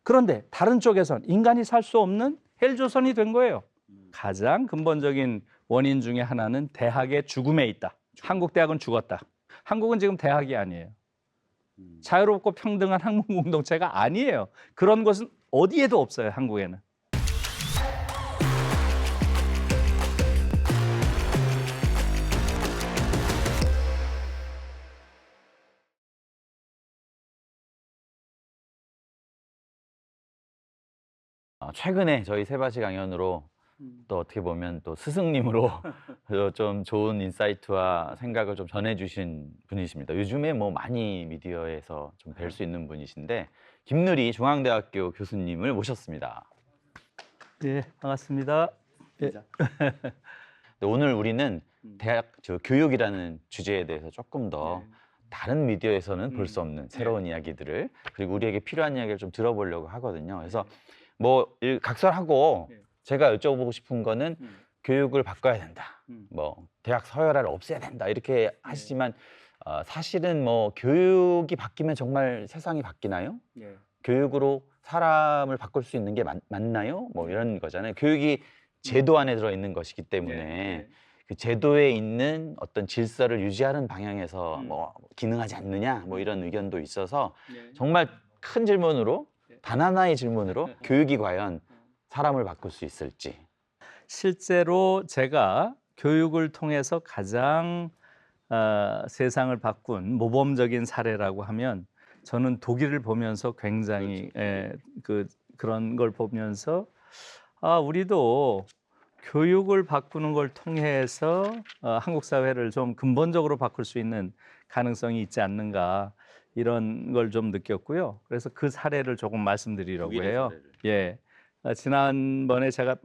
그런데 다른 쪽에선 인간이 살 수 없는 헬조선이 된 거예요. 가장 근본적인 원인 중에 하나는 대학의 죽음에 있다. 한국 대학은 죽었다. 한국은 지금 대학이 아니에요. 자유롭고 평등한 학문 공동체가 아니에요. 그런 것은 어디에도 없어요, 한국에는. 최근에 저희 세바시 강연으로 또 어떻게 보면 또 스승님으로 좀 좋은 인사이트와 생각을 좀 전해주신 분이십니다. 요즘에 뭐 많이 미디어에서 좀 뵐 수 있는 분이신데 김누리 중앙대학교 교수님을 모셨습니다. 예, 반갑습니다. 예. 오늘 우리는 대학 교육이라는 주제에 대해서 조금 더 다른 미디어에서는 볼 수 없는 새로운 이야기들을, 그리고 우리에게 필요한 이야기를 좀 들어보려고 하거든요. 그래서 뭐 각설하고 제가 여쭤보고 싶은 거는 교육을 바꿔야 된다, 뭐 대학 서열화를 없애야 된다 이렇게 하시지만 사실은 뭐 교육이 바뀌면 정말 세상이 바뀌나요? 교육으로 사람을 바꿀 수 있는 게 맞나요? 뭐 이런 거잖아요. 교육이 제도 안에 들어 있는 것이기 때문에 그 제도에 있는 어떤 질서를 유지하는 방향에서 뭐 기능하지 않느냐 뭐 이런 의견도 있어서 정말 큰 질문으로, 단 하나의 질문으로 교육이 과연 사람을 바꿀 수 있을지. 실제로 제가 교육을 통해서 가장 세상을 바꾼 모범적인 사례라고 하면 저는 독일을 보면서 굉장히 그런 걸 보면서 우리도 교육을 바꾸는 걸 통해서 한국 사회를 좀 근본적으로 바꿀 수 있는 가능성이 있지 않는가, 이런 걸 좀 느꼈고요. 그래서 그 사례를 조금 말씀드리려고 해요. 예. 지난번에 제가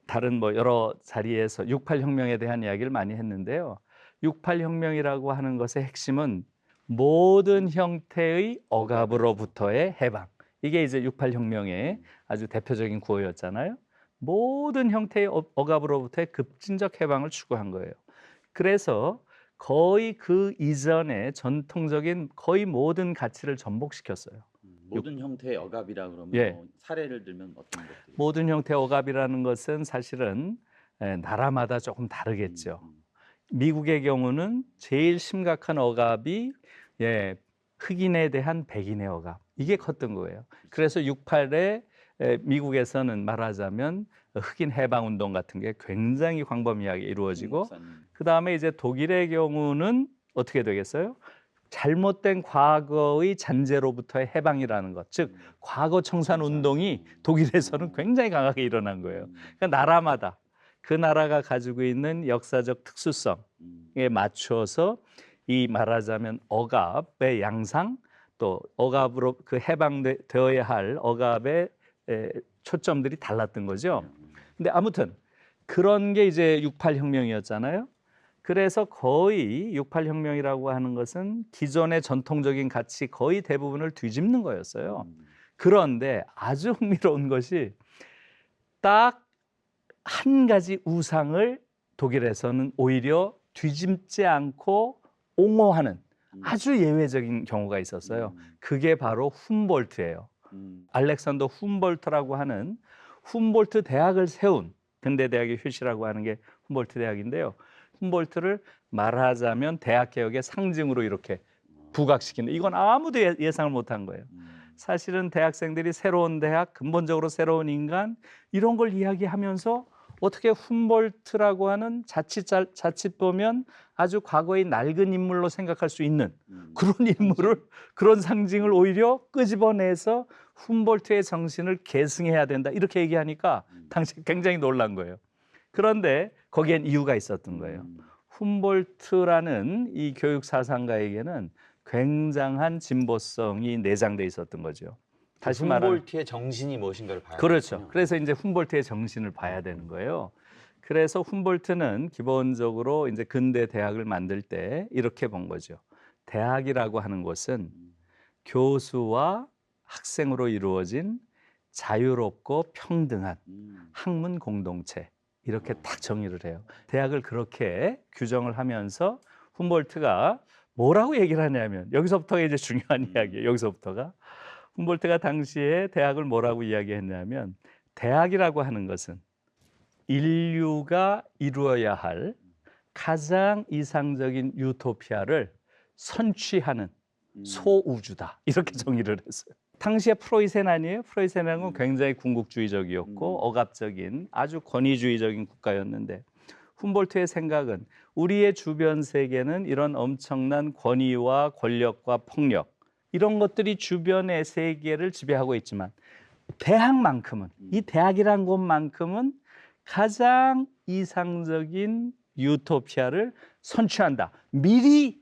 다른 뭐 여러 자리에서 68 혁명에 대한 이야기를 많이 했는데요. 68 혁명이라고 하는 것의 핵심은 모든 형태의 억압으로부터의 해방. 이게 이제 68 혁명의 아주 대표적인 구호였잖아요. 모든 형태의 억압으로부터의 급진적 해방을 추구한 거예요. 그래서 거의 그 이전에 전통적인 거의 모든 가치를 전복시켰어요. 모든 형태의 억압이라 그러면 예. 뭐 사례를 들면 어떤 것들이? 모든 형태의 억압이라는 것은 사실은 나라마다 조금 다르겠죠. 미국의 경우는 제일 심각한 억압이 흑인에 대한 백인의 억압, 이게 컸던 거예요. 그래서 68에 미국에서는 말하자면 흑인 해방 운동 같은 게 굉장히 광범위하게 이루어지고, 그 다음에 이제 독일의 경우는 어떻게 되겠어요? 잘못된 과거의 잔재로부터의 해방이라는 것, 즉 과거 청산 운동이 독일에서는 굉장히 강하게 일어난 거예요. 그러니까 나라마다 그 나라가 가지고 있는 역사적 특수성에 맞춰서 이 말하자면 억압의 양상, 또 억압으로 그 해방되어야 할 억압의 초점들이 달랐던 거죠. 근데 아무튼 그런 게 이제 68 혁명이었잖아요. 그래서 거의 68 혁명이라고 하는 것은 기존의 전통적인 가치 거의 대부분을 뒤집는 거였어요. 그런데 아주 흥미로운 것이 딱 한 가지 우상을 독일에서는 오히려 뒤집지 않고 옹호하는 아주 예외적인 경우가 있었어요. 그게 바로 훔볼트예요. 알렉산더 훔볼트라고 하는, 훔볼트 대학을 세운, 근대 대학의 효시라고 하는 게 훔볼트 대학인데요. 훔볼트를 말하자면 대학 개혁의 상징으로 이렇게 부각시키는, 이건 아무도 예상을 못한 거예요. 사실은 대학생들이 새로운 대학, 근본적으로 새로운 인간, 이런 걸 이야기하면서 어떻게 훔볼트라고 하는 자칫 보면 아주 과거의 낡은 인물로 생각할 수 있는 그런 인물을, 그런 상징을 오히려 끄집어내서 훔볼트의 정신을 계승해야 된다, 이렇게 얘기하니까 당시 굉장히 놀란 거예요. 그런데 거기엔 이유가 있었던 거예요. 훔볼트라는 이 교육 사상가에게는 굉장한 진보성이 내장돼 있었던 거죠. 다시 말하면 훔볼트의 정신이 무엇인가를 봐야 그렇죠. 되겠군요. 그래서 이제 훔볼트의 정신을 봐야 되는 거예요. 그래서 훔볼트는 기본적으로 이제 근대 대학을 만들 때 이렇게 본 거죠. 대학이라고 하는 것은 교수와 학생으로 이루어진 자유롭고 평등한 학문 공동체, 이렇게 딱 정의를 해요. 대학을 그렇게 규정을 하면서 훔볼트가 뭐라고 얘기를 하냐면, 여기서부터가 이제 중요한 이야기예요. 여기서부터가 훔볼트가 당시에 대학을 뭐라고 이야기했냐면 대학이라고 하는 것은 인류가 이루어야 할 가장 이상적인 유토피아를 선취하는 소우주다. 이렇게 정의를 했어요. 당시에 프로이센 아니에요? 프로이센은 굉장히 궁극주의적이었고 억압적인 아주 권위주의적인 국가였는데 훔볼트의 생각은 우리의 주변 세계는 이런 엄청난 권위와 권력과 폭력 이런 것들이 주변의 세계를 지배하고 있지만 대학만큼은 이 대학이란 곳만큼은 가장 이상적인 유토피아를 선취한다. 미리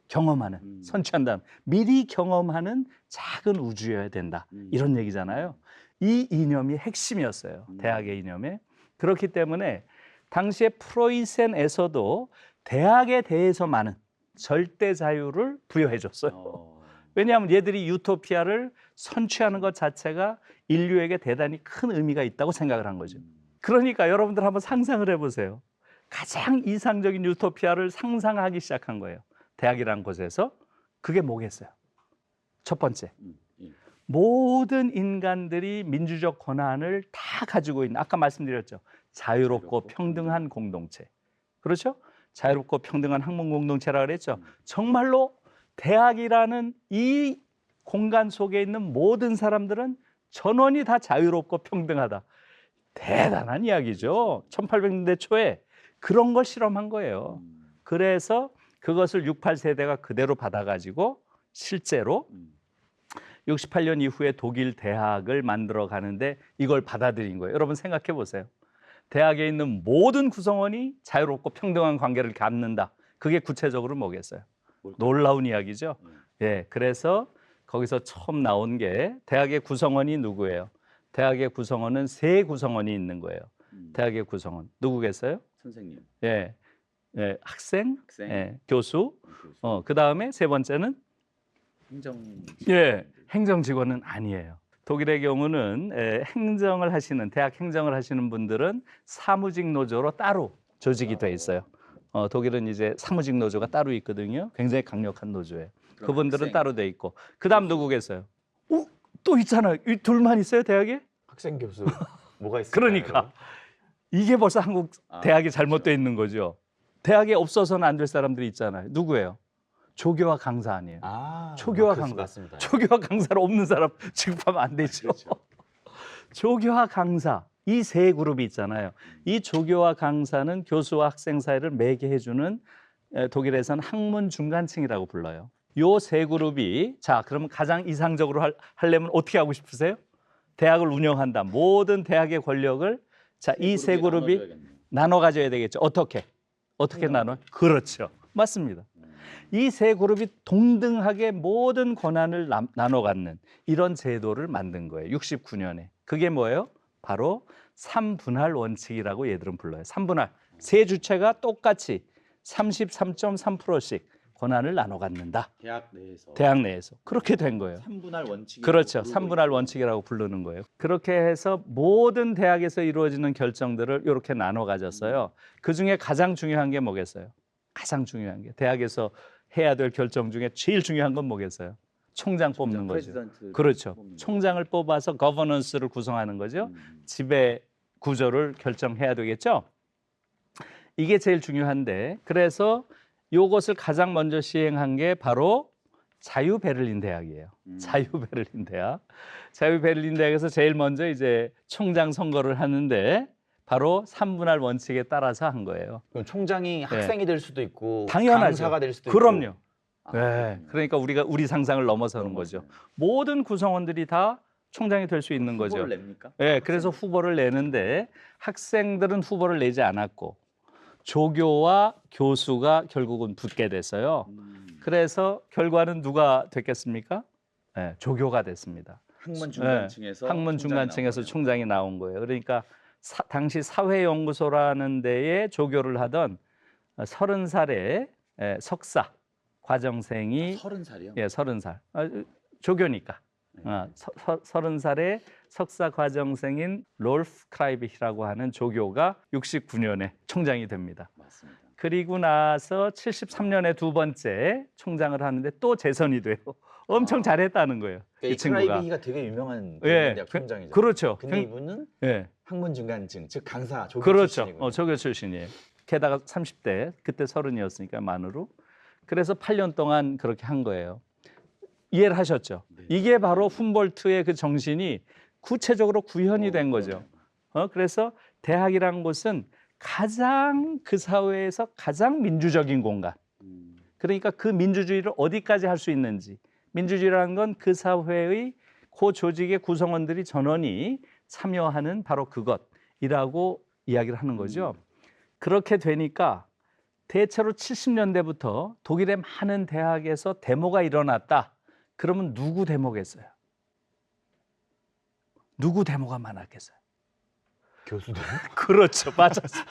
경험하는, 선취한다. 미리 경험하는 작은 우주여야 된다. 이런 얘기잖아요. 이 이념이 핵심이었어요. 대학의 이념에. 그렇기 때문에 당시에 프로이센에서도 대학에 대해서만은 절대 자유를 부여해 줬어요. 왜냐하면 얘들이 유토피아를 선취하는 것 자체가 인류에게 대단히 큰 의미가 있다고 생각을 한 거죠. 그러니까 여러분들 한번 상상을 해보세요. 가장 이상적인 유토피아를 상상하기 시작한 거예요. 대학이라는 곳에서. 그게 뭐겠어요? 첫 번째, 모든 인간들이 민주적 권한을 다 가지고 있는, 아까 말씀드렸죠. 자유롭고 평등한 공동체. 그렇죠? 자유롭고 평등한 학문 공동체라고 그랬죠. 정말로 대학이라는 이 공간 속에 있는 모든 사람들은 전원이 다 자유롭고 평등하다. 대단한 이야기죠. 1800년대 초에 그런 걸 실험한 거예요. 그래서 그것을 68세대가 그대로 받아가지고 실제로 68년 이후에 독일 대학을 만들어 가는데 이걸 받아들인 거예요. 여러분 생각해 보세요. 대학에 있는 모든 구성원이 자유롭고 평등한 관계를 갖는다. 그게 구체적으로 뭐겠어요? 놀라운 이야기죠. 예, 그래서 거기서 처음 나온 게 대학의 구성원이 누구예요? 대학의 구성원은 세 구성원이 있는 거예요. 대학의 구성원 누구겠어요? 선생님. 예, 예, 학생, 예, 교수. 그 다음에 세 번째는 예, 행정 직원은 아니에요. 독일의 경우는 행정을 하시는 대학 행정을 하시는 분들은 사무직 노조로 따로 조직이 돼 있어요. 독일은 이제 사무직 노조가 따로 있거든요. 굉장히 강력한 노조예요. 그분들은 학생. 따로 돼 있고. 그다음 누구겠어요? 또 있잖아요. 이 둘만 있어요, 대학에? 학생 교수 뭐가 있어요? 그러니까 이게 벌써 한국 대학이 잘못되어 있는 거죠. 대학에 없어서는 안 될 사람들이 있잖아요. 누구예요? 조교와 강사 아니에요. 조교와 강사. 맞습니다. 조교와 강사로 없는 사람 취급하면 안 되죠. 그렇죠. 조교와 강사 이 세 그룹이 있잖아요. 이 조교와 강사는 교수와 학생 사이를 매개해주는 독일에서는 학문 중간층이라고 불러요. 요 세 그룹이 자 그러면 가장 이상적으로 하려면 어떻게 하고 싶으세요? 대학을 운영한다. 모든 대학의 권력을 자 이 세 그룹이 나눠 가져야 되겠죠. 어떻게 나눠? 그렇죠. 맞습니다. 이 세 그룹이 동등하게 모든 권한을 나눠 갖는 이런 제도를 만든 거예요. 69년에. 그게 뭐예요? 바로 3분할 원칙이라고 얘들은 불러요. 3분할. 세 주체가 똑같이 33.3%씩 권한을 나눠 갖는다. 대학 내에서. 그렇게 된 거예요. 3분할 원칙이 그렇죠. 3분할 원칙이라고 부르는 거예요. 그렇게 해서 모든 대학에서 이루어지는 결정들을 이렇게 나눠 가졌어요. 그중에 가장 중요한 게 뭐겠어요? 가장 중요한 게 대학에서 해야 될 결정 중에 제일 중요한 건 뭐겠어요? 총장 뽑는 거죠. 그렇죠. 총장을 뽑아서 거버넌스를 구성하는 거죠. 지배 구조를 결정해야 되겠죠. 이게 제일 중요한데 그래서 이것을 가장 먼저 시행한 게 바로 자유 베를린 대학이에요. 자유 베를린 대학. 자유 베를린 대학에서 제일 먼저 이제 총장 선거를 하는데 바로 3분할 원칙에 따라서 한 거예요. 그럼 총장이 학생이 될 수도 있고 당연하죠. 강사가 될 수도 있고. 그럼요. 네. 그러니까 우리 상상을 넘어서는 거죠. 모든 구성원들이 다 총장이 될 수 있는 거죠. 후보를 냅니까? 네, 그래서 후보를 내는데 학생들은 후보를 내지 않았고 조교와 교수가 결국은 붙게 됐어요. 그래서 결과는 누가 됐겠습니까? 네, 조교가 됐습니다. 학문 중간층에서 학문 중간층에서 총장이 나온 거예요. 그러니까 당시 사회연구소라는 데에 조교를 하던 30살의 석사 과정생이 30살이요? 예, 30살. 조교니까. 30살의 석사 과정생인 롤프 크라이비히라고 하는 조교가 69년에 총장이 됩니다. 맞습니다. 그리고 나서 73년에 두 번째 총장을 하는데 또 재선이 돼요. 엄청 잘했다는 거예요. 이 이 친구가. 크라이비기가 되게 유명한 예, 대학 총장이죠. 그렇죠. 근데 이분은 예, 학문 중간증, 즉 강사 조교 그렇죠. 출신이군요. 조교 출신이에요. 게다가 30대, 그때 30이었으니까 만으로. 그래서 8년 동안 그렇게 한 거예요. 이해를 하셨죠? 네. 이게 바로 훔볼트의 그 정신이 구체적으로 구현이 된 거죠. 그래서 대학이란 곳은 가장 그 사회에서 가장 민주적인 공간. 그러니까 그 민주주의를 어디까지 할 수 있는지. 민주주의라는 건 그 사회의 그 조직의 구성원들이 전원이 참여하는 바로 그것이라고 이야기를 하는 거죠. 그렇게 되니까 대체로 70년대부터 독일의 많은 대학에서 데모가 일어났다. 그러면 누구 데모겠어요? 누구 데모가 많았겠어요? 교수들? 그렇죠. 맞았어요.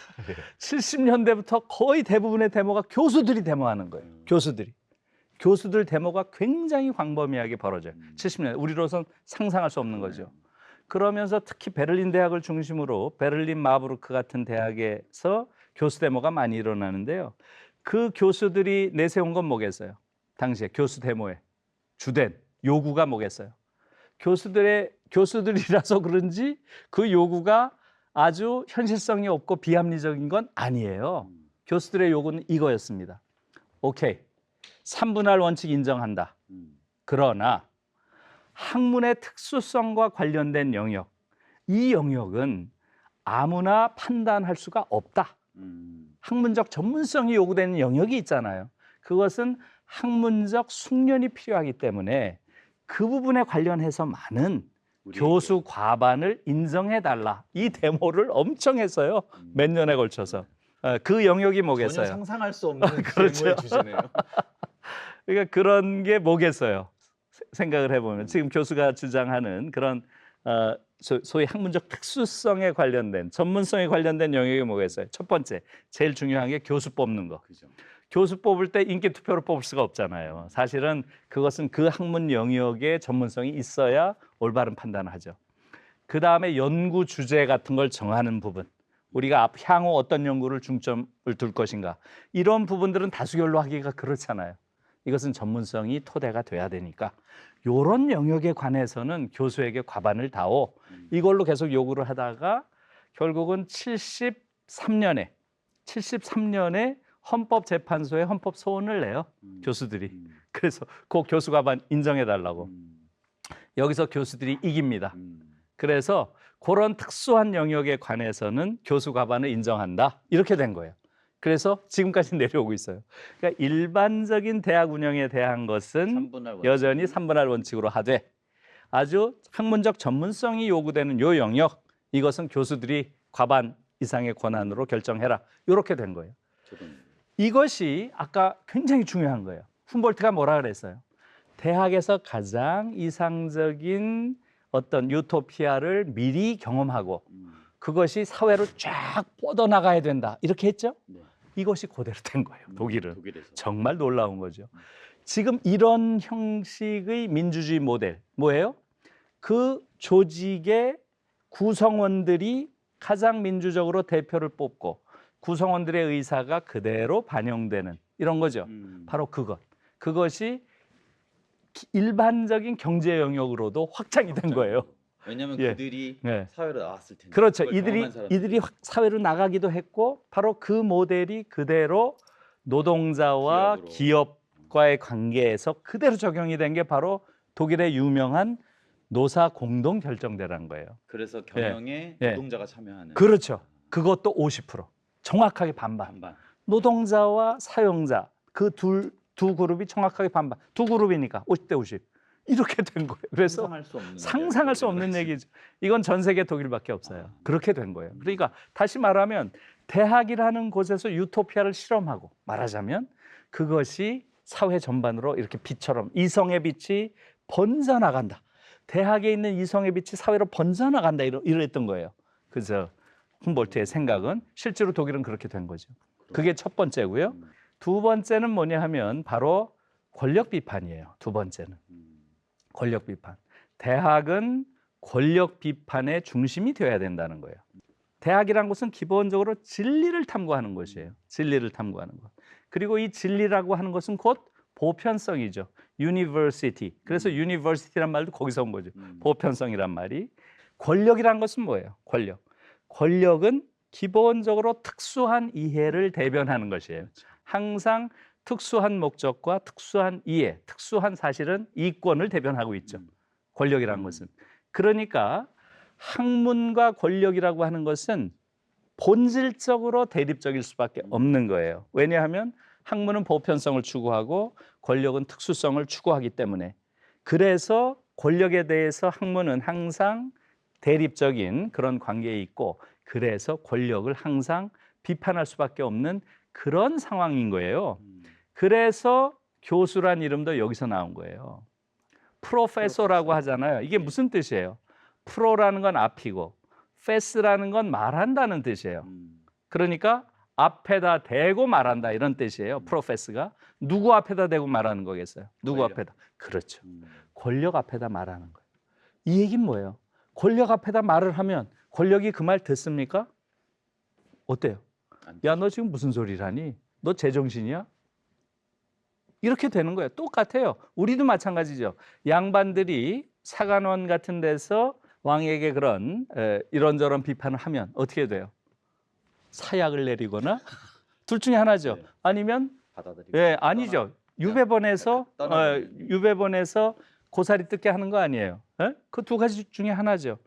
70년대부터 거의 대부분의 데모가 교수들이 데모하는 거예요. 교수들이. 교수들 데모가 굉장히 광범위하게 벌어져요. 70년대. 우리로선 상상할 수 없는 거죠. 그러면서 특히 베를린 대학을 중심으로 베를린 마부르크 같은 대학에서 교수 데모가 많이 일어나는데요. 그 교수들이 내세운 건 뭐겠어요? 당시에 교수 데모의 주된 요구가 뭐겠어요? 교수들이라서 그런지 그 요구가 아주 현실성이 없고 비합리적인 건 아니에요. 교수들의 요구는 이거였습니다. 오케이, 3분할 원칙 인정한다. 그러나 학문의 특수성과 관련된 영역, 이 영역은 아무나 판단할 수가 없다. 학문적 전문성이 요구되는 영역이 있잖아요. 그것은 학문적 숙련이 필요하기 때문에 그 부분에 관련해서 많은 교수 과반을 인정해달라. 이 데모를 엄청 했어요. 몇 년에 걸쳐서. 그 영역이 뭐겠어요? 전혀 상상할 수 없는 그렇죠. 데모의 주제네요. 그러니까 그런 게 뭐겠어요? 생각을 해보면 지금 교수가 주장하는 그런 소위 학문적 특수성에 관련된 전문성에 관련된 영역이 뭐겠어요? 첫 번째, 제일 중요한 게 교수 뽑는 거. 그죠. 교수 뽑을 때 인기 투표로 뽑을 수가 없잖아요. 사실은 그것은 그 학문 영역의 전문성이 있어야 올바른 판단을 하죠. 그 다음에 연구 주제 같은 걸 정하는 부분. 우리가 향후 어떤 연구를 중점을 둘 것인가. 이런 부분들은 다수결로 하기가 그렇잖아요. 이것은 전문성이 토대가 돼야 되니까 이런 영역에 관해서는 교수에게 과반을 다오. 이걸로 계속 요구를 하다가 결국은 73년에 헌법재판소에 헌법 소원을 내요. 교수들이. 그래서 그 교수 과반 인정해달라고. 여기서 교수들이 이깁니다. 그래서 그런 특수한 영역에 관해서는 교수 과반을 인정한다. 이렇게 된 거예요. 그래서 지금까지 내려오고 있어요. 그러니까 일반적인 대학 운영에 대한 것은 3분할 원칙. 여전히 3분할 원칙으로 하되 아주 학문적 전문성이 요구되는 요 영역, 이것은 교수들이 과반 이상의 권한으로 결정해라. 이렇게 된 거예요. 이것이 아까 굉장히 중요한 거예요. 훔볼트가 뭐라 그랬어요? 대학에서 가장 이상적인 어떤 유토피아를 미리 경험하고 그것이 사회로 쫙 뻗어나가야 된다. 이렇게 했죠? 네. 이것이 그대로 된 거예요. 독일은. 독일에서. 정말 놀라운 거죠. 지금 이런 형식의 민주주의 모델 뭐예요? 그 조직의 구성원들이 가장 민주적으로 대표를 뽑고 구성원들의 의사가 그대로 반영되는 이런 거죠. 바로 그것이 일반적인 경제 영역으로도 확장이 된 거예요. 왜냐하면 예. 그들이 네. 사회로 나왔을 텐데. 그렇죠. 그걸 경험한 사람들. 이들이 사회로 나가기도 했고 바로 그 모델이 그대로 노동자와 기업으로. 기업과의 관계에서 그대로 적용이 된 게 바로 독일의 유명한 노사 공동 결정대라는 거예요. 그래서 경영에 예. 노동자가 참여하는. 그렇죠. 그것도 50%. 정확하게 반반. 반반. 노동자와 사용자 그 두 그룹이 정확하게 반반. 두 그룹이니까 50대 50. 이렇게 된 거예요. 그래서 상상할 수 없는 얘기죠. 이건 전 세계 독일밖에 없어요. 그렇게 된 거예요. 그러니까 다시 말하면 대학이라는 곳에서 유토피아를 실험하고 말하자면 그것이 사회 전반으로 이렇게 빛처럼 이성의 빛이 번져나간다. 대학에 있는 이성의 빛이 사회로 번져나간다. 이랬던 거예요. 그래서 훔볼트의 생각은 실제로 독일은 그렇게 된 거죠. 그게 첫 번째고요. 두 번째는 뭐냐 하면 바로 권력 비판이에요. 두 번째는. 권력 비판. 대학은 권력 비판의 중심이 되어야 된다는 거예요. 대학이란 것은 기본적으로 진리를 탐구하는 것이에요. 진리를 탐구하는 것. 그리고 이 진리라고 하는 것은 곧 보편성이죠. university. 그래서 university란 말도 거기서 온 거죠. 보편성이란 말이. 권력이란 것은 뭐예요? 권력. 권력은 기본적으로 특수한 이해를 대변하는 것이에요. 항상 특수한 목적과 특수한 이해, 특수한 사실은 이권을 대변하고 있죠. 권력이라는 것은. 그러니까 학문과 권력이라고 하는 것은 본질적으로 대립적일 수밖에 없는 거예요. 왜냐하면 학문은 보편성을 추구하고 권력은 특수성을 추구하기 때문에. 그래서 권력에 대해서 학문은 항상 대립적인 그런 관계에 있고, 그래서 권력을 항상 비판할 수밖에 없는 그런 상황인 거예요. 그래서 교수란 이름도 여기서 나온 거예요. 프로페서라고 하잖아요. 이게 무슨 뜻이에요? 프로라는 건 앞이고 페스라는 건 말한다는 뜻이에요. 그러니까 앞에다 대고 말한다 이런 뜻이에요. 프로페스가 누구 앞에다 대고 말하는 거겠어요? 누구 권력. 앞에다? 그렇죠. 권력 앞에다 말하는 거예요. 이 얘기는 뭐예요? 권력 앞에다 말을 하면 권력이 그 말 듣습니까? 어때요? 야, 너 지금 무슨 소리를 하니? 너 제정신이야? 이렇게 되는 거예요. 똑같아요. 우리도 마찬가지죠. 양반들이 사관원 같은 데서 왕에게 그런 이런저런 비판을 하면 어떻게 돼요? 사약을 내리거나 둘 중에 하나죠. 네. 아니면 받아들이고. 아니죠. 유배본에서 떠나는. 유배본에서 고사리 뜯게 하는 거 아니에요. 그 두 가지 중에 하나죠.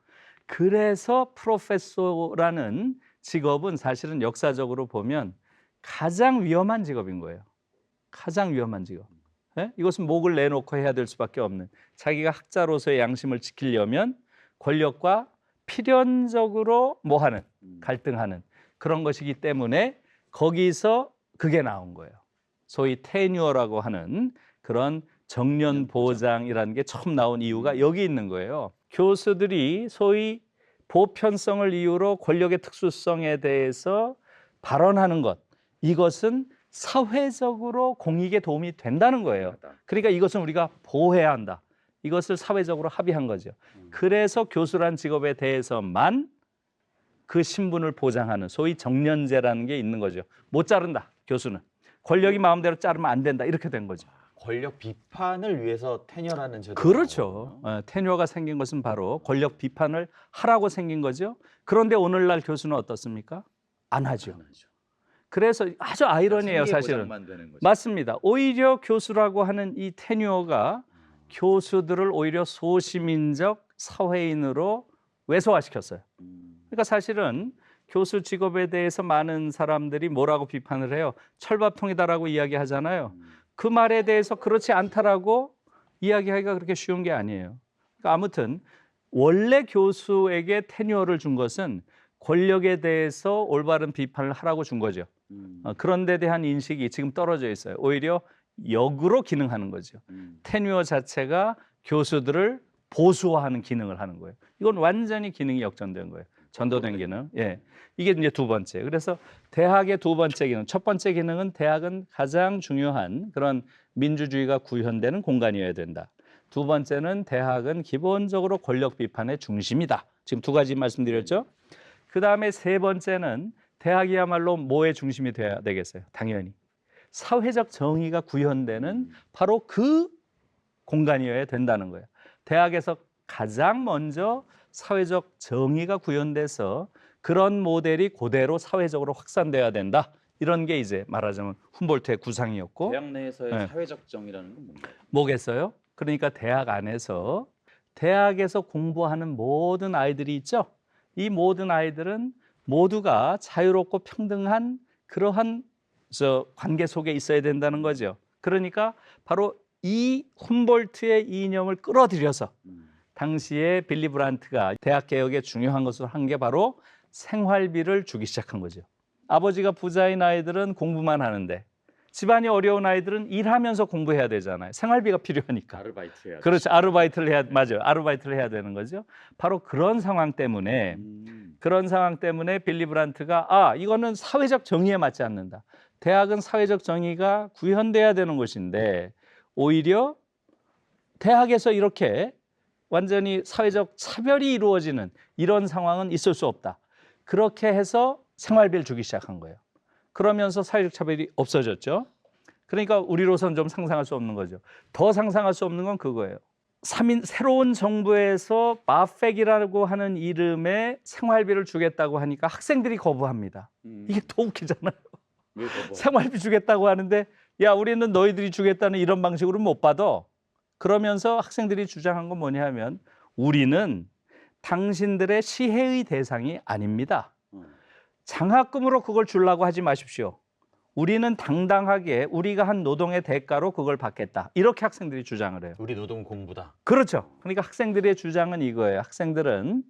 그래서 프로페서라는 직업은 사실은 역사적으로 보면 가장 위험한 직업인 거예요. 가장 위험한 직업. 이것은 목을 내놓고 해야 될 수밖에 없는, 자기가 학자로서의 양심을 지키려면 권력과 필연적으로 뭐하는, 갈등하는 그런 것이기 때문에 거기서 그게 나온 거예요. 소위 테뉴어라고 하는 그런 정년 보장이라는 게 처음 나온 이유가 여기 있는 거예요. 교수들이 소위 보편성을 이유로 권력의 특수성에 대해서 발언하는 것, 이것은 사회적으로 공익에 도움이 된다는 거예요. 그러니까 이것은 우리가 보호해야 한다. 이것을 사회적으로 합의한 거죠. 그래서 교수란 직업에 대해서만 그 신분을 보장하는 소위 정년제라는 게 있는 거죠. 못 자른다, 교수는. 권력이 마음대로 자르면 안 된다, 이렇게 된 거죠. 권력 비판을 위해서 테녀라는 제도가 그렇죠. 나오거든요. 테뉴어가 생긴 것은 바로 권력 비판을 하라고 생긴 거죠. 그런데 오늘날 교수는 어떻습니까? 안 하죠. 그래서 아주 아이러니해요, 사실은. 맞습니다. 오히려 교수라고 하는 이 테뉴어가 교수들을 오히려 소시민적 사회인으로 왜소화시켰어요. 그러니까 사실은 교수 직업에 대해서 많은 사람들이 뭐라고 비판을 해요? 철밥통이다라고 이야기하잖아요. 그 말에 대해서 그렇지 않다라고 이야기하기가 그렇게 쉬운 게 아니에요. 그러니까 아무튼 원래 교수에게 테뉴어를 준 것은 권력에 대해서 올바른 비판을 하라고 준 거죠. 그런 데 대한 인식이 지금 떨어져 있어요. 오히려 역으로 기능하는 거죠. 테뉴어 자체가 교수들을 보수화하는 기능을 하는 거예요. 이건 완전히 기능이 역전된 거예요. 전도된 기능. 예. 이게 이제 두 번째. 그래서 대학의 두 번째 기능. 첫 번째 기능은 대학은 가장 중요한 그런 민주주의가 구현되는 공간이어야 된다. 두 번째는 대학은 기본적으로 권력 비판의 중심이다. 지금 두 가지 말씀드렸죠. 그 다음에 세 번째는 대학이야말로 뭐의 중심이 돼야 되겠어요? 당연히 사회적 정의가 구현되는 바로 그 공간이어야 된다는 거예요. 대학에서 가장 먼저 사회적 정의가 구현돼서 그런 모델이 그대로 사회적으로 확산돼야 된다. 이런 게 이제 말하자면 훔볼트의 구상이었고. 대학 내에서의 네. 사회적 정의라는 건 뭔가요? 뭐겠어요? 그러니까 대학 안에서 대학에서 공부하는 모든 아이들이 있죠. 이 모든 아이들은 모두가 자유롭고 평등한 그러한 관계 속에 있어야 된다는 거죠. 그러니까 바로 이 훔볼트의 이념을 끌어들여서 당시에 빌리 브란트가 대학 개혁에 중요한 것으로 한 게 바로 생활비를 주기 시작한 거죠. 아버지가 부자인 아이들은 공부만 하는데 집안이 어려운 아이들은 일하면서 공부해야 되잖아요. 생활비가 필요하니까. 아르바이트 해야 그렇죠. 아르바이트를 해야, 맞아요. 아르바이트를 해야 되는 거죠. 바로 그런 상황 때문에 빌리 브란트가 이거는 사회적 정의에 맞지 않는다. 대학은 사회적 정의가 구현돼야 되는 곳인데 오히려 대학에서 이렇게 완전히 사회적 차별이 이루어지는 이런 상황은 있을 수 없다. 그렇게 해서 생활비를 주기 시작한 거예요. 그러면서 사회적 차별이 없어졌죠. 그러니까 우리로서는 좀 상상할 수 없는 거죠. 더 상상할 수 없는 건 그거예요. 새로운 정부에서 마팩이라고 하는 이름의 생활비를 주겠다고 하니까 학생들이 거부합니다. 이게 더 웃기잖아요. 왜 거부? 생활비 주겠다고 하는데 야 우리는 너희들이 주겠다는 이런 방식으로 못 받아. 그러면서 학생들이 주장한 건 뭐냐 하면 우리는 당신들의 시혜의 대상이 아닙니다. 장학금으로 그걸 주려고 하지 마십시오. 우리는 당당하게 우리가 한 노동의 대가로 그걸 받겠다. 이렇게 학생들이 주장을 해요. 우리 노동 공부다. 그렇죠. 그러니까 학생들의 주장은 이거예요. 학생들은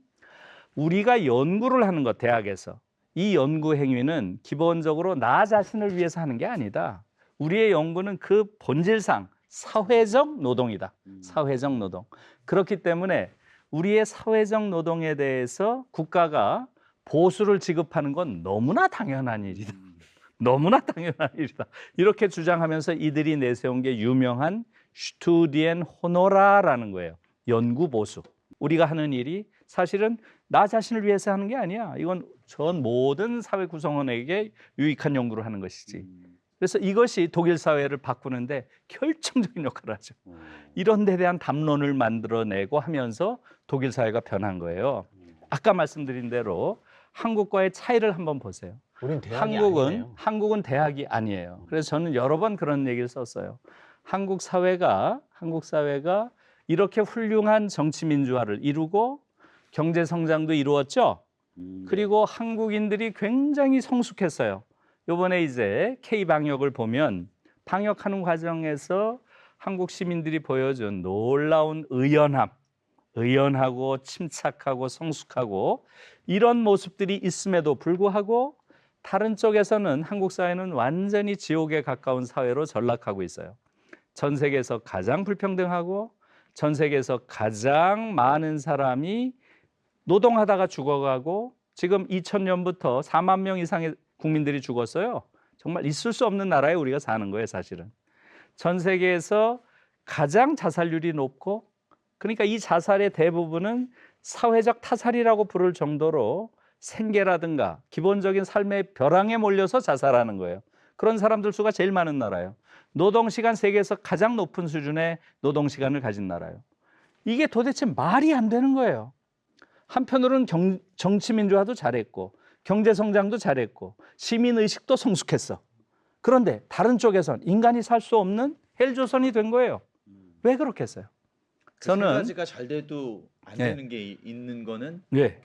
우리가 연구를 하는 것, 대학에서. 이 연구 행위는 기본적으로 나 자신을 위해서 하는 게 아니다. 우리의 연구는 그 본질상 사회적 노동이다. 사회적 노동. 그렇기 때문에 우리의 사회적 노동에 대해서 국가가 보수를 지급하는 건 너무나 당연한 일이다. 너무나 당연한 일이다. 이렇게 주장하면서 이들이 내세운 게 유명한 슈투디엔 호노라라는 거예요. 연구 보수. 우리가 하는 일이 사실은 나 자신을 위해서 하는 게 아니야. 이건 전 모든 사회 구성원에게 유익한 연구를 하는 것이지. 그래서 이것이 독일 사회를 바꾸는데 결정적인 역할을 하죠. 이런 데 대한 담론을 만들어내고 하면서 독일 사회가 변한 거예요. 아까 말씀드린 대로 한국과의 차이를 한번 보세요. 우린 대학이 아니네요. 한국은 대학이 아니에요. 그래서 저는 여러 번 그런 얘기를 썼어요. 한국 사회가 이렇게 훌륭한 정치 민주화를 이루고 경제 성장도 이루었죠. 그리고 한국인들이 굉장히 성숙했어요. 이번에 이제 K 방역을 보면 방역하는 과정에서 한국 시민들이 보여준 놀라운 의연하고 침착하고 성숙하고 이런 모습들이 있음에도 불구하고 다른 쪽에서는 한국 사회는 완전히 지옥에 가까운 사회로 전락하고 있어요. 전 세계에서 가장 불평등하고 전 세계에서 가장 많은 사람이 노동하다가 죽어가고 지금 2000년부터 4만 명 이상의 국민들이 죽었어요. 정말 있을 수 없는 나라에 우리가 사는 거예요, 사실은. 전 세계에서 가장 자살률이 높고 그러니까 이 자살의 대부분은 사회적 타살이라고 부를 정도로 생계라든가 기본적인 삶의 벼랑에 몰려서 자살하는 거예요. 그런 사람들 수가 제일 많은 나라예요. 노동시간 세계에서 가장 높은 수준의 노동시간을 가진 나라예요. 이게 도대체 말이 안 되는 거예요. 한편으로는 정치민주화도 잘했고 경제성장도 잘했고 시민의식도 성숙했어. 그런데 다른 쪽에선 인간이 살 수 없는 헬조선이 된 거예요. 왜 그렇겠어요? 저는 세 가지가 잘 돼도 안 네. 되는 게 있는 거는 네.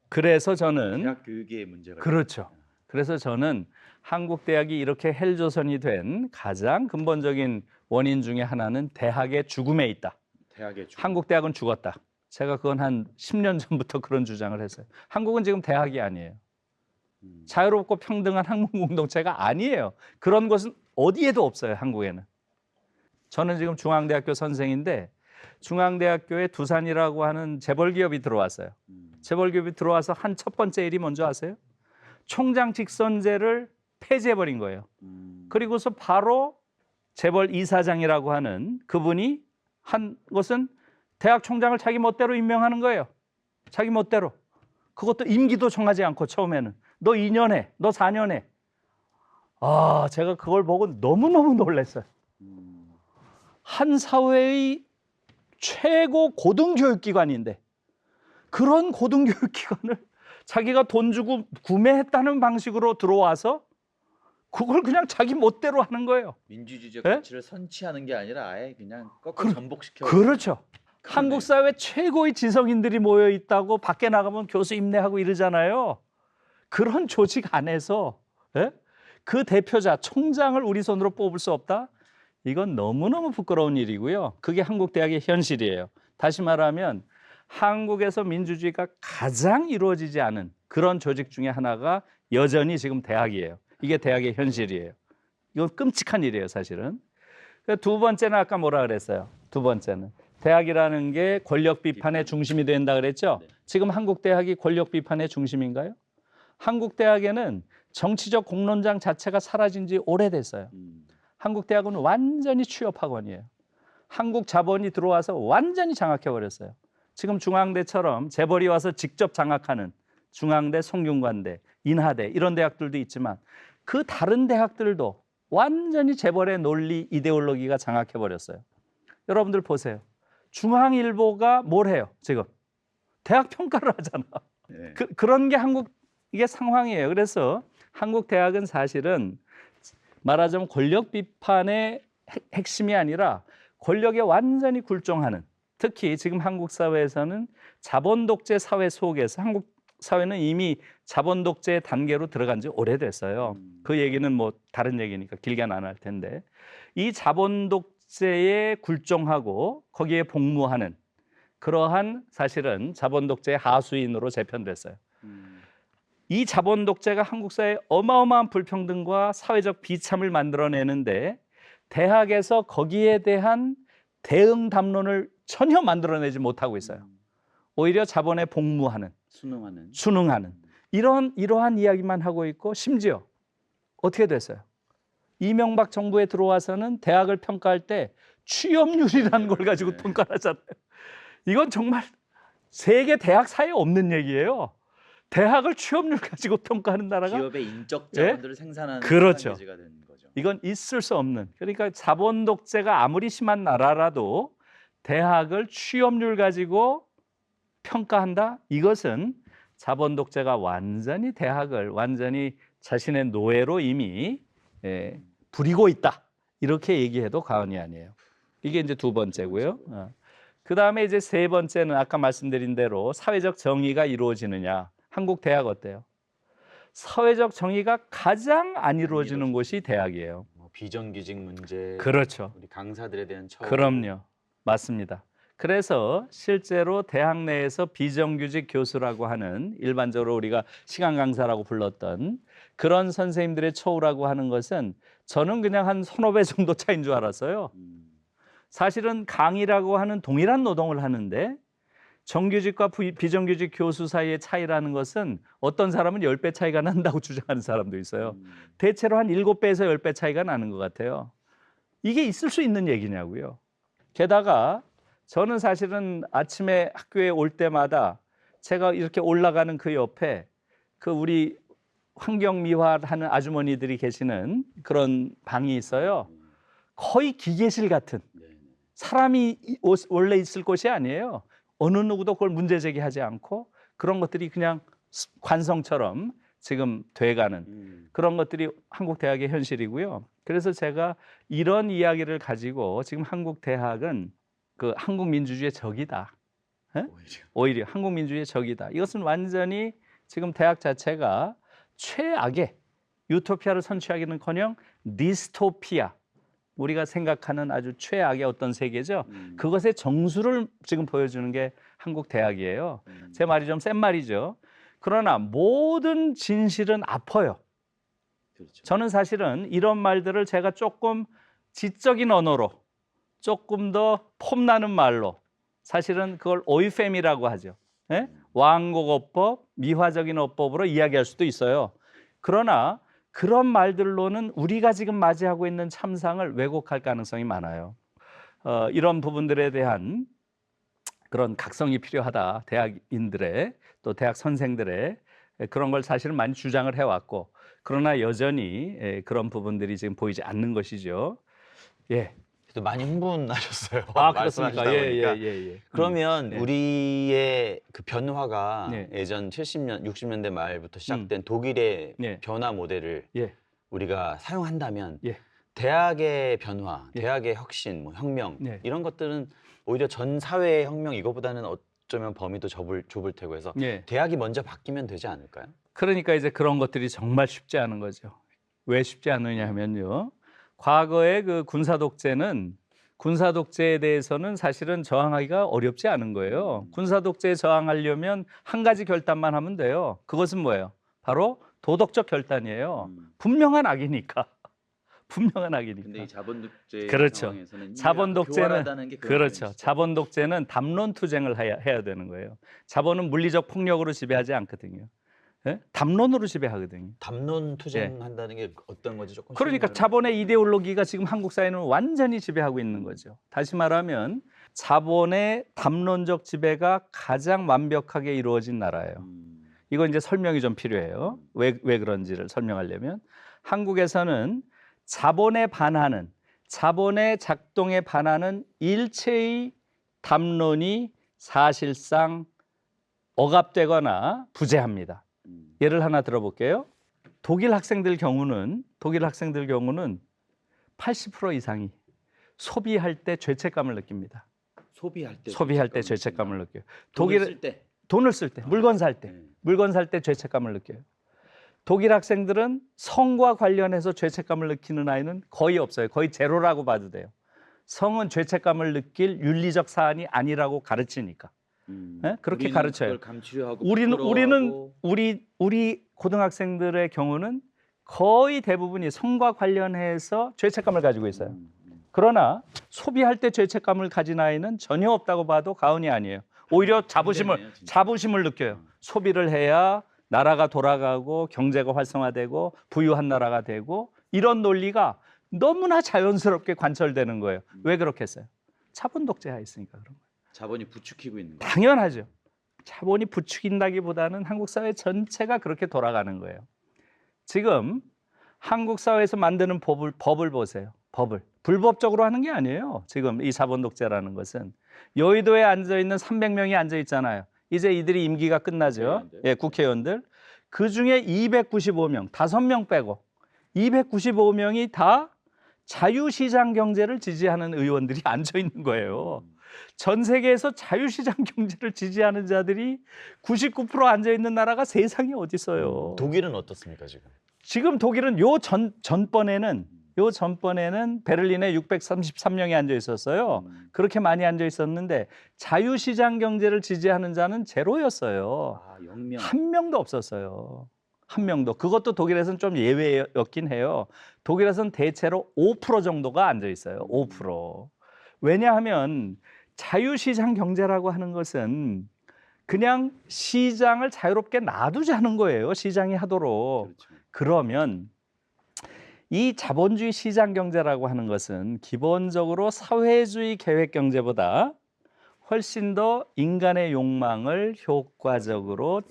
그래서 저는 대학 교육의 문제가 그렇죠. 그래서 저는 한국 대학이 이렇게 헬조선이 된 가장 근본적인 원인 중에 하나는 대학의 죽음에 있다. 대학의 주 한국 대학은 죽었다. 제가 그건 한 10년 전부터 그런 주장을 했어요. 한국은 지금 대학이 아니에요. 자유롭고 평등한 학문 공동체가 아니에요. 그런 것은 어디에도 없어요, 한국에는. 저는 지금 중앙대학교 선생인데 중앙대학교에 두산이라고 하는 재벌기업이 들어왔어요. 재벌기업이 들어와서 한 첫 번째 일이 뭔지 아세요? 총장 직선제를 폐지해버린 거예요. 그리고서 바로 재벌 이사장이라고 하는 그분이 한 것은 대학 총장을 자기 멋대로 임명하는 거예요. 자기 멋대로. 그것도 임기도 정하지 않고 처음에는. 너 2년 해. 너 4년 해. 아, 제가 그걸 보고 너무너무 놀랐어요. 한 사회의 최고 고등교육기관인데 그런 고등교육기관을 자기가 돈 주고 구매했다는 방식으로 들어와서 그걸 그냥 자기 멋대로 하는 거예요. 민주주의적 네? 가치를 선취하는 게 아니라 아예 그냥 거꾸로 전복시켜. 그렇죠. 한국 사회 최고의 지성인들이 모여 있다고 밖에 나가면 교수 임례하고 이러잖아요. 그런 조직 안에서 그 대표자 총장을 우리 손으로 뽑을 수 없다? 이건 너무너무 부끄러운 일이고요. 그게 한국 대학의 현실이에요. 다시 말하면 한국에서 민주주의가 가장 이루어지지 않은 그런 조직 중에 하나가 여전히 지금 대학이에요. 이게 대학의 현실이에요. 이건 끔찍한 일이에요, 사실은. 두 번째는 아까 뭐라 그랬어요? 두 번째는 대학이라는 게 권력 비판의 중심이 된다 그랬죠? 지금 한국 대학이 권력 비판의 중심인가요? 한국 대학에는 정치적 공론장 자체가 사라진 지 오래됐어요. 한국 대학은 완전히 취업학원이에요. 한국 자본이 들어와서 완전히 장악해버렸어요. 지금 중앙대처럼 재벌이 와서 직접 장악하는 중앙대, 성균관대, 인하대 이런 대학들도 있지만 그 다른 대학들도 완전히 재벌의 논리 이데올로기가 장악해 버렸어요. 여러분들 보세요. 중앙일보가 뭘 해요? 지금 대학 평가를 하잖아. 네. 그런 게 한국의 상황이에요. 그래서 한국 대학은 사실은 말하자면 권력 비판의 핵심이 아니라 권력에 완전히 굴종하는, 특히 지금 한국 사회에서는 자본 독재 사회 속에서 한국 사회는 이미 자본 독재 단계로 들어간 지 오래됐어요. 그 얘기는 뭐 다른 얘기니까 길게는 안 할 텐데, 이 자본 독재에 굴종하고 거기에 복무하는 그러한 사실은 자본 독재의 하수인으로 재편됐어요. 이 자본 독재가 한국 사회에 어마어마한 불평등과 사회적 비참을 만들어내는데 대학에서 거기에 대한 대응 담론을 전혀 만들어내지 못하고 있어요. 오히려 자본에 복무하는, 순응하는 이러한 이야기만 하고 있고, 심지어 어떻게 됐어요? 이명박 정부에 들어와서는 대학을 평가할 때 취업률이라는 걸 가지고 평가를 하잖아요. 이건 정말 세계 대학 사이에 없는 얘기예요. 대학을 취업률 가지고 평가하는 나라가, 기업의 인적 자본들을 생산하는 그렇죠. 상계지가 되는 거죠. 이건 있을 수 없는, 그러니까 자본 독재가 아무리 심한 나라라도 대학을 취업률 가지고 평가한다? 이것은 자본 독재가 완전히 대학을 완전히 자신의 노예로 이미 부리고 있다, 이렇게 얘기해도 과언이 아니에요. 이게 이제 두 번째고요. 그 다음에 이제 세 번째는 아까 말씀드린 대로 사회적 정의가 이루어지느냐. 한국 대학 어때요? 사회적 정의가 가장 안 이루어지는 곳이 대학이에요. 뭐 비정규직 문제, 그렇죠. 우리 강사들에 대한 처우. 그럼요. 맞습니다. 그래서 실제로 대학 내에서 비정규직 교수라고 하는, 일반적으로 우리가 시간 강사라고 불렀던 그런 선생님들의 처우라고 하는 것은 저는 그냥 한 1,500배 정도 차이인 줄 알았어요. 사실은 강의라고 하는 동일한 노동을 하는데 정규직과 비정규직 교수 사이의 차이라는 것은 어떤 사람은 10배 차이가 난다고 주장하는 사람도 있어요. 대체로 한 7배에서 10배 차이가 나는 것 같아요. 이게 있을 수 있는 얘기냐고요. 게다가 저는 사실은 아침에 학교에 올 때마다 제가 이렇게 올라가는 그 옆에 그 우리 환경미화하는 아주머니들이 계시는 그런 방이 있어요. 거의 기계실 같은, 사람이 원래 있을 곳이 아니에요. 어느 누구도 그걸 문제 제기하지 않고 그런 것들이 그냥 관성처럼 지금 돼가는 그런 것들이 한국 대학의 현실이고요. 그래서 제가 이런 이야기를 가지고 지금 한국 대학은 그 한국 민주주의의 적이다. 오히려 한국 민주주의의 적이다. 이것은 완전히 지금 대학 자체가 최악의 유토피아를 선취하기는커녕 디스토피아, 우리가 생각하는 아주 최악의 어떤 세계죠. 그것의 정수를 지금 보여주는 게 한국 대학이에요. 제 말이 좀 센 말이죠. 그러나 모든 진실은 아파요. 그렇죠. 저는 사실은 이런 말들을 제가 조금 지적인 언어로, 조금 더 폼나는 말로, 사실은 그걸 오이fem이라고 하죠. 왕곡어법, 미화적인 어법으로 이야기할 수도 있어요. 그러나 그런 말들로는 우리가 지금 맞이하고 있는 참상을 왜곡할 가능성이 많아요. 이런 부분들에 대한 그런 각성이 필요하다. 대학인들의, 또 대학 선생들의 그런 걸 사실은 많이 주장을 해왔고, 그러나 여전히 그런 부분들이 지금 보이지 않는 것이죠. 예. 또 많이 흥분하셨어요. 그렇습니까? 말씀하시다 보니까. 예. 그러면 네. 우리의 그 변화가 네. 예전 70년, 60년대 말부터 시작된 독일의 네. 변화 모델을 예. 우리가 사용한다면 예. 대학의 변화, 예. 대학의 혁신, 뭐 혁명 네. 이런 것들은 오히려 전 사회의 혁명 이거보다는 어쩌면 범위도 좁을 테고 해서 예. 대학이 먼저 바뀌면 되지 않을까요? 그러니까 이제 그런 것들이 정말 쉽지 않은 거죠. 왜 쉽지 않느냐 하면요. 과거의 그 군사 독재에 대해서는 사실은 저항하기가 어렵지 않은 거예요. 군사 독재에 저항하려면 한 가지 결단만 하면 돼요. 그것은 뭐예요? 바로 도덕적 결단이에요. 분명한 악이니까. 분명한 악이니까. 근데 이 자본 독재 그렇죠. 상황에서는 자본 독재는 교활하다는 게 그렇죠. 자본 독재는 담론 투쟁을 해야 되는 거예요. 자본은 물리적 폭력으로 지배하지 않거든요. 예? 담론으로 지배하거든요. 담론 투쟁한다는 게 어떤 건지 조금 그러니까 자본의 이데올로기가 지금 한국 사회는 완전히 지배하고 있는 거죠. 다시 말하면 자본의 담론적 지배가 가장 완벽하게 이루어진 나라예요. 이건 이제 설명이 좀 필요해요. 왜 그런지를 설명하려면 한국에서는 자본에 반하는 자본의 작동에 반하는 일체의 담론이 사실상 억압되거나 부재합니다. 예를 하나 들어볼게요. 독일 학생들 경우는 80% 이상이 소비할 때 죄책감을 느낍니다. 소비할 때 죄책감을 느껴요. 돈을 쓸 때. 돈을 쓸 때, 물건 살 때, 네. 물건 살 때 죄책감을 느껴요. 독일 학생들은 성과 관련해서 죄책감을 느끼는 아이는 거의 없어요. 거의 제로라고 봐도 돼요. 성은 죄책감을 느낄 윤리적 사안이 아니라고 가르치니까. 네? 그렇게 우리는 가르쳐요. 그걸 감추려고 우리는 우리 고등학생들의 경우는 거의 대부분이 성과 관련해서 죄책감을 가지고 있어요. 그러나 소비할 때 죄책감을 가진 아이는 전혀 없다고 봐도 과언이 아니에요. 오히려 자부심을 느껴요. 소비를 해야 나라가 돌아가고 경제가 활성화되고 부유한 나라가 되고 이런 논리가 너무나 자연스럽게 관철되는 거예요. 왜 그렇겠어요? 자본 독재가 있으니까 그런 거예요. 자본이 부추기고 있는 거예요. 당연하죠. 자본이 부추긴다기보다는 한국 사회 전체가 그렇게 돌아가는 거예요. 지금 한국 사회에서 만드는 법을 보세요. 법을 불법적으로 하는 게 아니에요. 지금 이 자본 독재라는 것은 여의도에 앉아 있는 300명이 앉아 있잖아요. 이제 이들이 임기가 끝나죠. 국회의원들. 예, 국회의원들. 그 중에 295명, 5명 빼고 295명이 다 자유시장 경제를 지지하는 의원들이 앉아 있는 거예요. 전 세계에서 자유시장 경제를 지지하는 자들이 99% 앉아 있는 나라가 세상에 어디 있어요. 독일은 어떻습니까 지금? 지금 독일은 요 전번에는 베를린에 633명이 앉아 있었어요. 그렇게 많이 앉아 있었는데 자유시장 경제를 지지하는 자는 제로였어요. 아, 0명. 한 명도 없었어요. 한 명도. 그것도 독일에서는 좀 예외였긴 해요. 독일에서는 대체로 5% 정도가 앉아 있어요. 5%. 왜냐하면 자유시장 경제라고 하는 것은 그냥 시장을 자유롭게 놔두자는 거예요. 시장이 하도록. 그렇죠. 그러면 이 자본주의 시장 경제라고 하는 것은 기본적으로 사회주의 계획 경제보다 훨씬 더 인간의 욕망을 효과적으로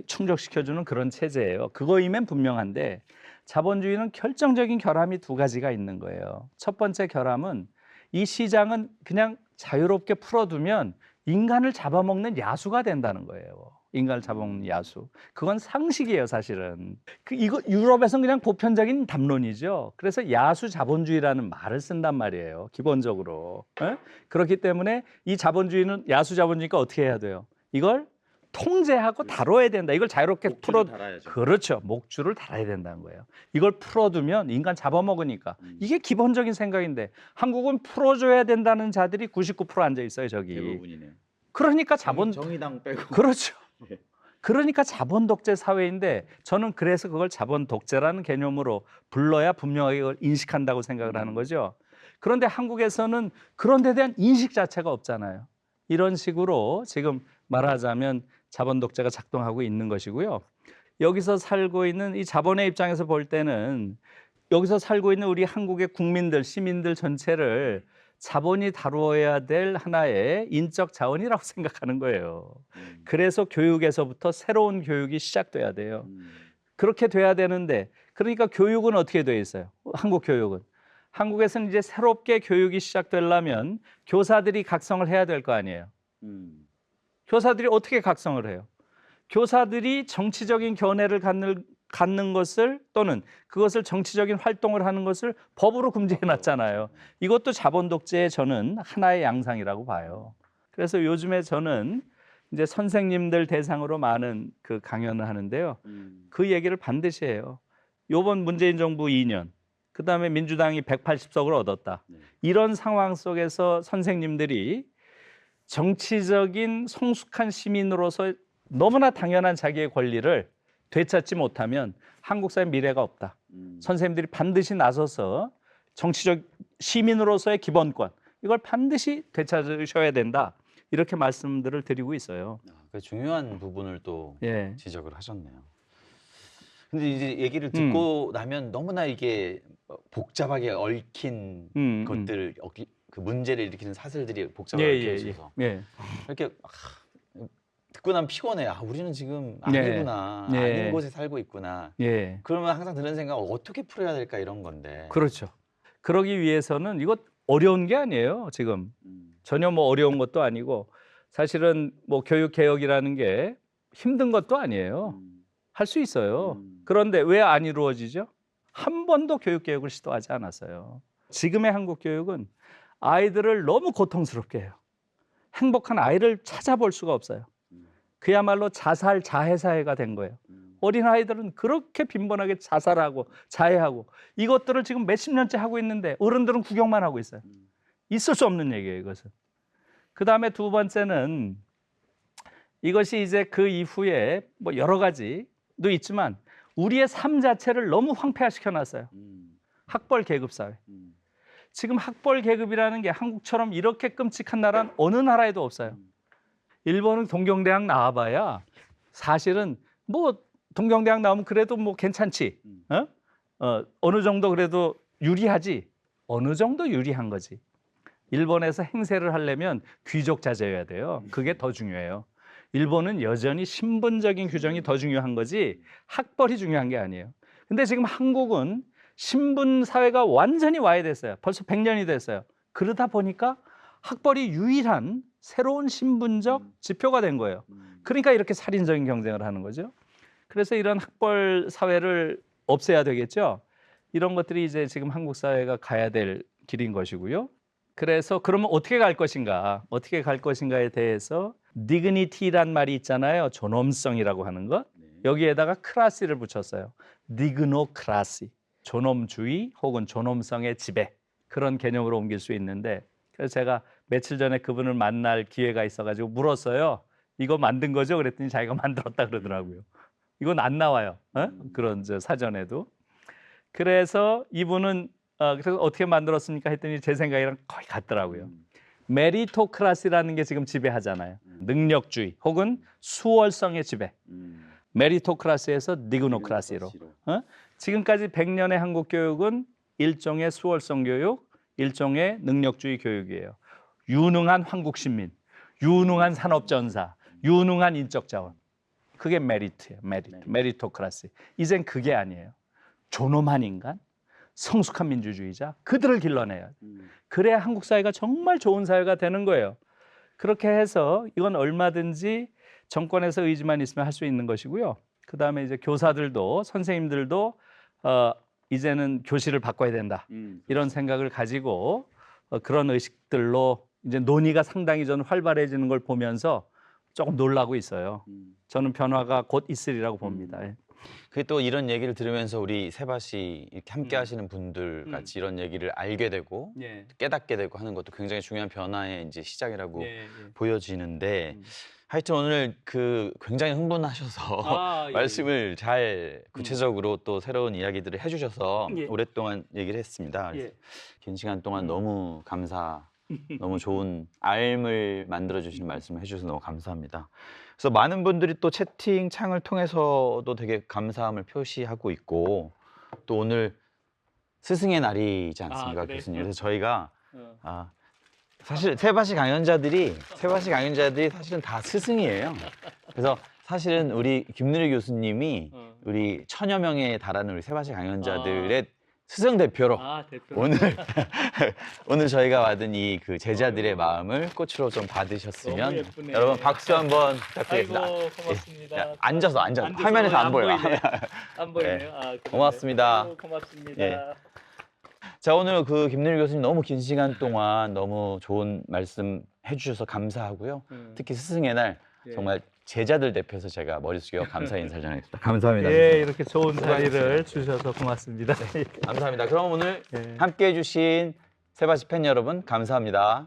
충족시켜주는 그런 체제예요. 그거이면 분명한데 자본주의는 결정적인 결함이 두 가지가 있는 거예요. 첫 번째 결함은 이 시장은 그냥 자유롭게 풀어두면 인간을 잡아먹는 야수가 된다는 거예요. 인간을 잡아먹는 야수. 그건 상식이에요, 사실은. 이거 유럽에서는 그냥 보편적인 담론이죠. 그래서 야수 자본주의라는 말을 쓴단 말이에요, 기본적으로. 에? 그렇기 때문에 이 자본주의는 야수 자본주의니까 어떻게 해야 돼요? 이걸 통제하고 다뤄야 된다. 이걸 자유롭게 풀어 달아야죠. 그렇죠. 목줄을 달아야 된다는 거예요. 이걸 풀어두면 인간 잡아먹으니까 이게 기본적인 생각인데 한국은 풀어줘야 된다는 자들이 99% 앉아 있어요, 저기. 대부분이네요. 그러니까 정의당 빼고. 그렇죠. 네. 그러니까 자본 독재 사회인데 저는 그래서 그걸 자본 독재라는 개념으로 불러야 분명하게 그걸 인식한다고 생각을 하는 거죠. 그런데 한국에서는 그런 데 대한 인식 자체가 없잖아요. 이런 식으로 지금 말하자면 자본 독재가 작동하고 있는 것이고요. 여기서 살고 있는 이 자본의 입장에서 볼 때는 여기서 살고 있는 우리 한국의 국민들, 시민들 전체를 자본이 다루어야 될 하나의 인적 자원이라고 생각하는 거예요. 그래서 교육에서부터 새로운 교육이 시작돼야 돼요. 그렇게 돼야 되는데 그러니까 교육은 어떻게 돼 있어요? 한국 교육은. 한국에서는 이제 새롭게 교육이 시작되려면 교사들이 각성을 해야 될 거 아니에요. 교사들이 어떻게 각성을 해요? 교사들이 정치적인 견해를 갖는 것을 또는 그것을 정치적인 활동을 하는 것을 법으로 금지해 놨잖아요. 이것도 자본 독재의 저는 하나의 양상이라고 봐요. 그래서 요즘에 저는 이제 선생님들 대상으로 많은 그 강연을 하는데요. 그 얘기를 반드시 해요. 요번 문재인 정부 2년, 그다음에 민주당이 180석을 얻었다. 이런 상황 속에서 선생님들이 정치적인 성숙한 시민으로서 너무나 당연한 자기의 권리를 되찾지 못하면 한국 사회 미래가 없다. 선생님들이 반드시 나서서 정치적 시민으로서의 기본권 이걸 반드시 되찾으셔야 된다. 이렇게 말씀들을 드리고 있어요. 그 중요한 부분을 또 예. 지적을 하셨네요. 근데 이제 얘기를 듣고 나면 너무나 이게 복잡하게 얽힌 것들, 그 문제를 일으키는 사슬들이 복잡하게 얽혀 있어서 예. 이렇게 듣고 나면 피곤해. 아, 우리는 지금 네. 아니구나. 네. 아닌 곳에 살고 있구나. 예. 그러면 항상 드는 생각 어떻게 풀어야 될까 이런 건데. 그렇죠. 그러기 위해서는 이거 어려운 게 아니에요. 지금 전혀 뭐 어려운 것도 아니고 사실은 뭐 교육 개혁이라는 게 힘든 것도 아니에요. 할 수 있어요. 그런데 왜 안 이루어지죠? 한 번도 교육 개혁을 시도하지 않았어요. 지금의 한국 교육은 아이들을 너무 고통스럽게 해요. 행복한 아이를 찾아볼 수가 없어요. 그야말로 자살 자해 사회가 된 거예요. 어린 아이들은 그렇게 빈번하게 자살하고 자해하고 이것들을 지금 몇십 년째 하고 있는데 어른들은 구경만 하고 있어요. 있을 수 없는 얘기예요, 이것은. 그다음에 두 번째는 이것이 이제 그 이후에 뭐 여러 가지도 있지만 우리의 삶 자체를 너무 황폐화시켜 놨어요. 학벌 계급 사회. 지금 학벌 계급이라는 게 한국처럼 이렇게 끔찍한 나라는 어느 나라에도 없어요. 일본은 동경대학 나와봐야 사실은 뭐 동경대학 나오면 그래도 뭐 괜찮지. 어느 정도 그래도 유리하지. 어느 정도 유리한 거지. 일본에서 행세를 하려면 귀족 자제여야 돼요. 그게 더 중요해요. 일본은 여전히 신분적인 규정이 더 중요한 거지 학벌이 중요한 게 아니에요. 근데 지금 한국은 신분 사회가 완전히 와해됐어요. 벌써 100년이 됐어요. 그러다 보니까 학벌이 유일한 새로운 신분적 지표가 된 거예요. 그러니까 이렇게 살인적인 경쟁을 하는 거죠. 그래서 이런 학벌 사회를 없애야 되겠죠. 이런 것들이 이제 지금 한국 사회가 가야 될 길인 것이고요. 그래서 그러면 어떻게 갈 것인가? 어떻게 갈 것인가에 대해서 dignity란 말이 있잖아요. 존엄성이라고 하는 것. 여기에다가 클래시를 붙였어요. 디그노크라시. 존엄주의 혹은 존엄성의 지배. 그런 개념으로 옮길 수 있는데 그래서 제가 며칠 전에 그분을 만날 기회가 있어가지고 물었어요. 이거 만든 거죠? 그랬더니 자기가 만들었다 그러더라고요. 이건 안 나와요. 그런 저 사전에도. 그래서 이분은 그래서 어떻게 만들었습니까? 했더니 제 생각이랑 거의 같더라고요. 메리토크라시라는 게 지금 지배하잖아요. 능력주의 혹은 수월성의 지배. 메리토크라시에서 디그노크라시로. 지금까지 100년의 한국 교육은 일종의 수월성 교육, 일종의 능력주의 교육이에요. 유능한 한국 시민, 유능한 산업전사, 유능한 인적 자원. 그게 메리트예요. 메리토크라시. 이젠 그게 아니에요. 존엄한 인간, 성숙한 민주주의자, 그들을 길러내야 돼. 그래야 한국 사회가 정말 좋은 사회가 되는 거예요. 그렇게 해서 이건 얼마든지 정권에서 의지만 있으면 할 수 있는 것이고요. 그다음에 이제 교사들도 선생님들도 이제는 교실을 바꿔야 된다. 이런 생각을 가지고 그런 의식들로 이제 논의가 상당히 저는 활발해지는 걸 보면서 조금 놀라고 있어요. 저는 변화가 곧 있으리라고 봅니다. 그게 또 이런 얘기를 들으면서 우리 세바시 이렇게 함께 하시는 분들 같이 이런 얘기를 알게 되고 예. 깨닫게 되고 하는 것도 굉장히 중요한 변화의 이제 시작이라고 예, 예. 보여지는데 하여튼 오늘 그 굉장히 흥분하셔서 예, 말씀을 잘 구체적으로 또 새로운 이야기들을 해주셔서 예. 오랫동안 얘기를 했습니다. 예. 긴 시간 동안 너무 너무 좋은 알을 만들어 주시는 말씀을 해주셔서 너무 감사합니다. 그래서 많은 분들이 또 채팅창을 통해서도 되게 감사함을 표시하고 있고 또 오늘 스승의 날이지 않습니까, 그래요? 교수님? 그래서 저희가 사실 세바시 강연자들이 사실은 다 스승이에요. 그래서 사실은 우리 김누리 교수님이 우리 1000여 명에 달하는 우리 세바시 강연자들의 스승 대표로 대표. 오늘 저희가 받은 이 그 제자들의 마음을 꽃으로 좀 받으셨으면 너무 예쁘네. 여러분 박수 한번 부탁드리겠습니다. 아이고 고맙습니다. 예, 앉아서 화면에서 안 보여요. 안 보이네요. 네. 그러네. 고맙습니다. 아이고, 고맙습니다. 예. 자, 오늘 그 김누리 교수님 너무 긴 시간 동안 너무 좋은 말씀 해주셔서 감사하고요. 특히 스승의 날 예. 정말 제자들 대표해서 제가 머리 숙여 감사 인사를 전하겠습니다. 감사합니다. 예, 이렇게 좋은 자리를 주셔서 고맙습니다. 감사합니다. 그럼 오늘 예. 함께 해주신 세바시 팬 여러분 감사합니다.